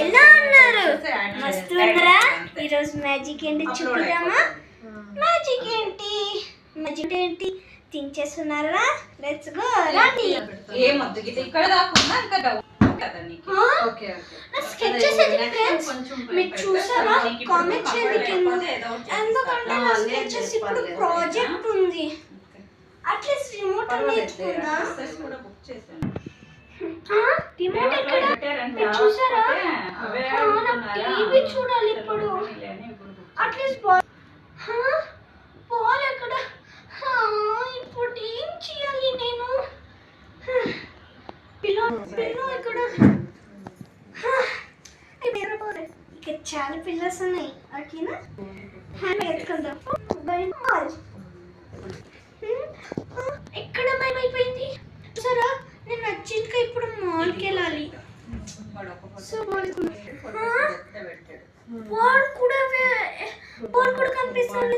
ఎలా ఉన్నారు? మస్తు ఉన్నారా? ఈరోజు మ్యాజిక్ ఏంటి చూపిద్దామా? మ్యాజిక్ ఏంటి థింక్ చేస్తున్నారా? లెట్స్ గో రండి. ఏమొద్దు గీత ఇక్కడ దాకా ఇంకా కదా నీకు. ఓకే ఓకే నా స్కెచెస్ అయితే ఫ్రెండ్స్ మీరు చూసారా? కామెంట్ చేయండి కింద. ఎందుకంటే నా స్కెచెస్ ఇప్పుడు ప్రాజెక్ట్ ఉంది. అట్లీస్ట్ రిమోట్ నేర్చుకుందా? కూడా బుక్ చేశాను. రిమోట్ ఎక్కడ మీరు చూసారా? టీవీ చూడాలి ఇప్పుడు. అట్లీస్ట్ బాల్ ఎక్కడ? ఇప్పుడు ఏం చేయాలి నేను? పిల్లో ఇక్కడ. ఇక్కడ చాలా పిల్లర్స్ ఉన్నాయి. ఓకేనా? హ్యాండ్ ఎత్తుకుందాం. ఎక్కడ భయమైపోయింది సరా? నేను నచ్చిందిగా ఇప్పుడు మాల్కి వెళ్ళాలి. సో వాడు కూడా కనిపిస్తుంది.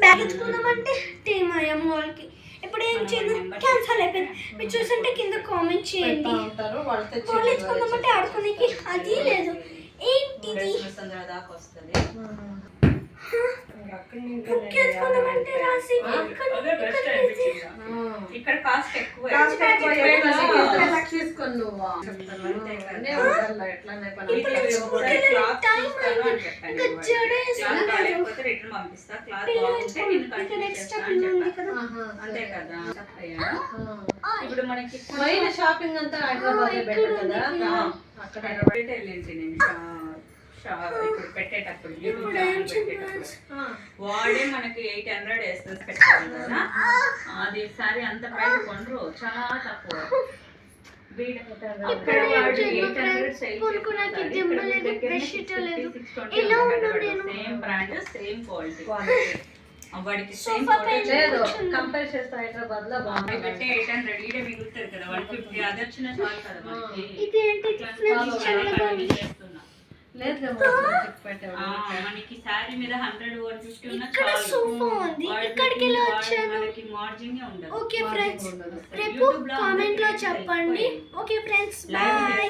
బ్యాగ్ ఎత్తుకుందామంటే టైమయ్యా మాల్కి. ఇప్పుడు ఏం చేద్దాం? క్యాన్సల్ అయిపోయింది. మీరు చూస్తుంటే కింద కామెంట్ చేయండి. వాళ్ళు ఎత్తుకుందామంటే ఆడుకోనికి అది లేదు. ఏంటిది? ఇక్కడ కాస్ట్ ఎక్కువ. అంతే కదా. ఇప్పుడు మనకి షాపింగ్ అంతా హైదరాబాద్ లో బెటర్ కదా. అక్కడ వెళ్ళింటి నేను ఇప్పుడు పెట్టేటప్పుడు యూట్యూబ్ ఛానల్ పెట్టేటప్పుడు వాడే మనకి 800 వేస్తుంది పెట్టాలి కదా. అది సారీ అంత ప్రైస్ కొనరు, చాలా తక్కువ. Same brand same quality. వాడికి సేమ్ కంపేర్ చేస్తే హైదరాబాద్ లో బాగుంది. 800 ఈడే మిగులుతుంది కదా. 150 అది వచ్చిన చాలు కదా మనకి. మనకి సారీ మీద 100 150 ఉన్న మనకి మార్జిన్ ఉండదు. ఓకే ఫ్రెండ్స్, రేపు కామెంట్ లో చెప్పండి. Okay friends, bye.